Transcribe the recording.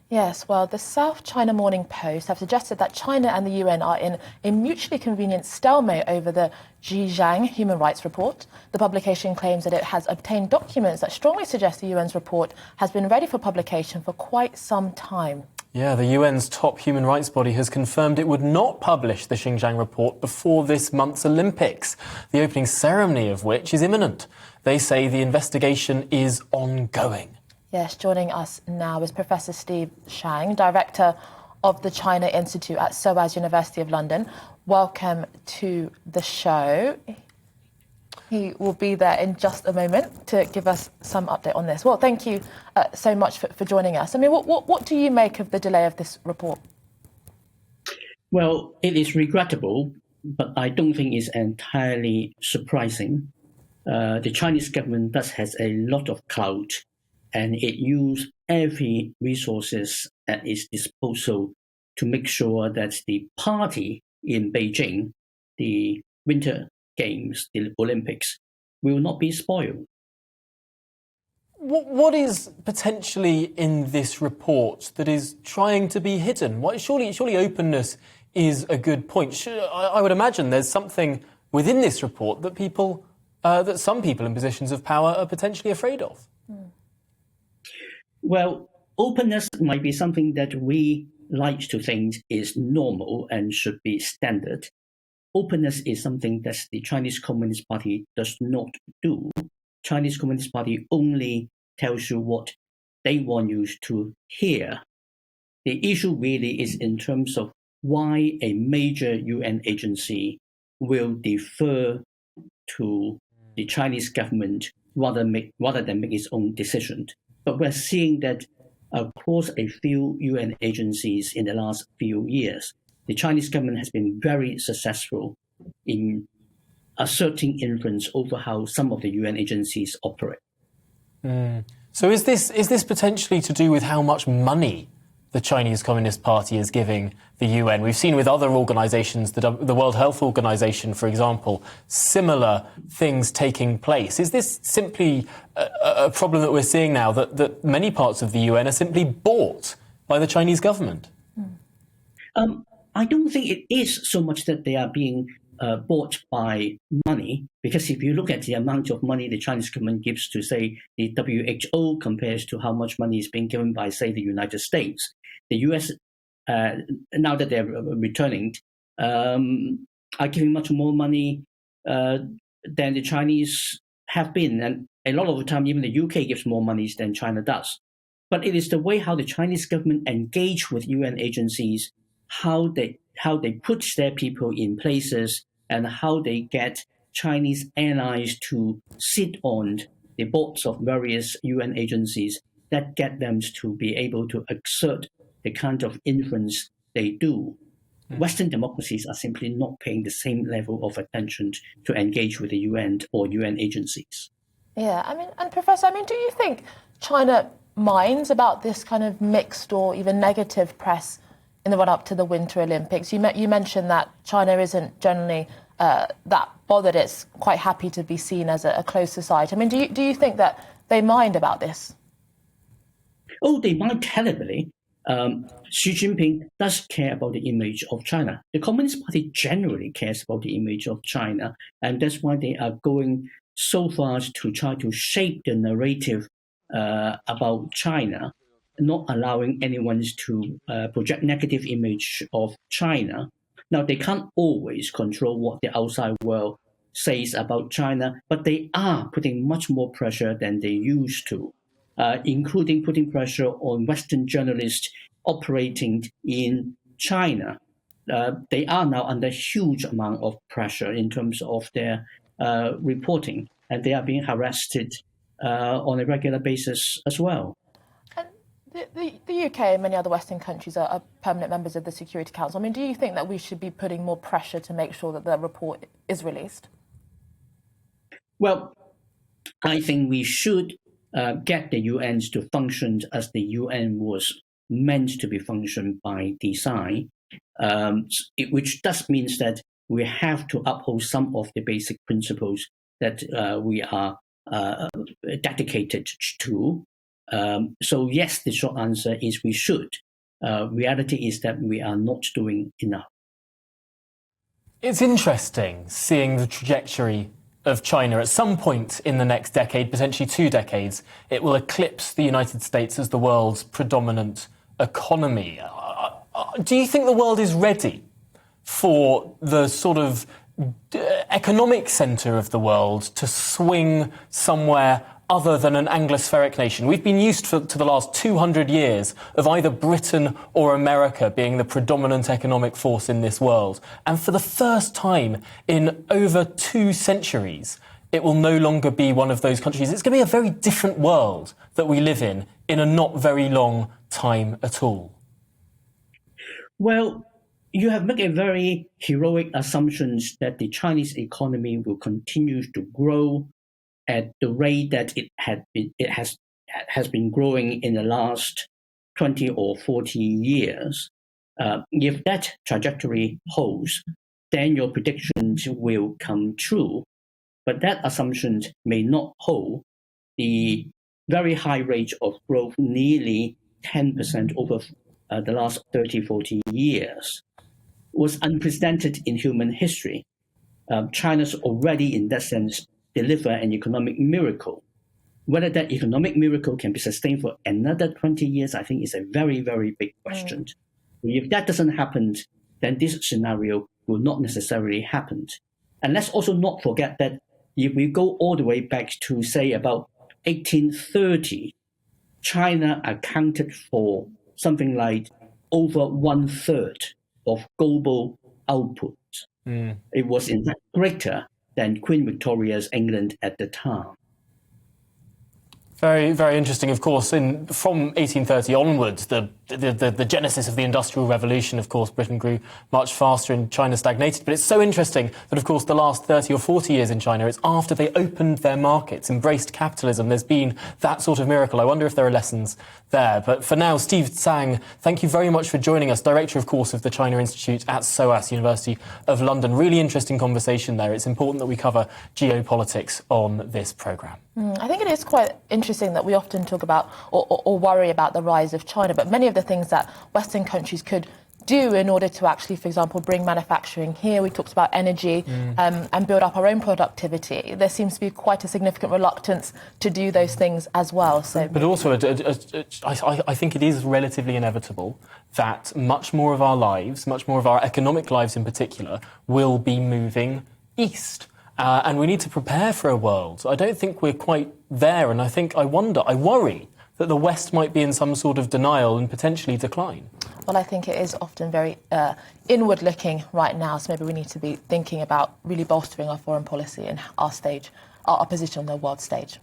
Yes, well, the South China Morning Post have suggested that China and the UN are in a mutually convenient stalemate over the Xinjiang human rights report. The publication claims that it has obtained documents that strongly suggest the UN's report has been ready for publication for quite some time. Yeah, the UN's top human rights body has confirmed it would not publish the Xinjiang report before this month's Olympics, the opening ceremony of which is imminent. They say the investigation is ongoing. Yes, joining us now is Professor Steve Tsang, Director of the China Institute at SOAS University of London. Welcome to the show. He will be there in just a moment to give us some update on this. Well, thank you so much for joining us. I mean, what do you make of the delay of this report? Well, it is regrettable, but I don't think it's entirely surprising. The Chinese government does has a lot of clout, and it used every resources at its disposal to make sure that the party in Beijing, the Winter Games, the Olympics, will not be spoiled. What is potentially in this report that is trying to be hidden? Surely openness is a good point. I would imagine there's something within this report that some people in positions of power are potentially afraid of. Well, openness might be something that we like to think is normal and should be standard. Openness is something that the Chinese Communist Party does not do. Chinese Communist Party only tells you what they want you to hear. The issue really is in terms of why a major UN agency will defer to the Chinese government rather than make its own decision. But we're seeing that across a few UN agencies in the last few years, the Chinese government has been very successful in asserting influence over how some of the UN agencies operate. So is this potentially to do with how much money the Chinese Communist Party is giving the UN? We've seen with other organisations, the World Health Organization, for example, similar things taking place. Is this simply a problem that we're seeing now, that many parts of the UN are simply bought by the Chinese government? I don't think it is so much that they are being bought by money, because if you look at the amount of money the Chinese government gives to, say, the WHO compares to how much money is being given by, say, the United States, the US, now that they're returning, are giving much more money than the Chinese have been. And a lot of the time, even the UK gives more money than China does. But it is the way how the Chinese government engage with UN agencies, how they put their people in places, and how they get Chinese allies to sit on the boards of various UN agencies that get them to be able to exert the kind of influence they do. Western democracies are simply not paying the same level of attention to engage with the UN or UN agencies. Yeah, I mean, and Professor, do you think China minds about this kind of mixed or even negative press in the run-up to the Winter Olympics? You mentioned that China isn't generally that bothered. It's quite happy to be seen as a closed society. Do you think that they mind about this? Oh, they mind terribly. Xi Jinping does care about the image of China. The Communist Party generally cares about the image of China, and that's why they are going so far to try to shape the narrative about China, not allowing anyone to project negative image of China. Now, they can't always control what the outside world says about China, but they are putting much more pressure than they used to, including putting pressure on Western journalists operating in China. They are now under huge amount of pressure in terms of their reporting, and they are being harassed on a regular basis as well. And the UK and many other Western countries are permanent members of the Security Council. Do you think that we should be putting more pressure to make sure that the report is released? Well, I think we should get the UN to function as the UN was meant to be functioned by design, which does means that we have to uphold some of the basic principles that we are dedicated to. So yes, the short answer is we should. Reality is that we are not doing enough. It's interesting seeing the trajectory of China. At some point in the next decade, potentially 2 decades, it will eclipse the United States as the world's predominant economy. Do you think the world is ready for the sort of economic centre of the world to swing somewhere other than an Anglospheric nation? We've been used to the last 200 years of either Britain or America being the predominant economic force in this world. And for the first time in over 2 centuries, it will no longer be one of those countries. It's going to be a very different world that we live in a not very long time at all. Well, you have made a very heroic assumptions that the Chinese economy will continue to grow at the rate that it has been growing in the last 20 or 40 years. If that trajectory holds, then your predictions will come true. But that assumption may not hold. The very high rate of growth, nearly 10% over the last 30, 40 years, was unprecedented in human history. China's already, in that sense, deliver an economic miracle. Whether that economic miracle can be sustained for another 20 years, I think is a very, very big question. If that doesn't happen, then this scenario will not necessarily happen. And let's also not forget that if we go all the way back to, say, about 1830, China accounted for something like over 1/3 of global output. It was in fact greater than Queen Victoria's England at the time. Very, very interesting, of course. From 1830 onwards, the genesis of the Industrial Revolution, of course, Britain grew much faster and China stagnated. But it's so interesting that, of course, the last 30 or 40 years in China, it's after they opened their markets, embraced capitalism, there's been that sort of miracle. I wonder if there are lessons there. But for now, Steve Tsang, thank you very much for joining us, Director, of course, of the China Institute at SOAS, University of London. Really interesting conversation there. It's important that we cover geopolitics on this programme. I think it is quite interesting that we often talk about or worry about the rise of China, but many of the things that Western countries could do in order to actually, for example, bring manufacturing here. We talked about energy and build up our own productivity. There seems to be quite a significant reluctance to do those things as well. So, but also, I think it is relatively inevitable that much more of our lives, much more of our economic lives in particular, will be moving east. And we need to prepare for a world. I don't think we're quite there. And I worry that the West might be in some sort of denial and potentially decline. Well, I think it is often very inward-looking right now. So maybe we need to be thinking about really bolstering our foreign policy and our position on the world stage.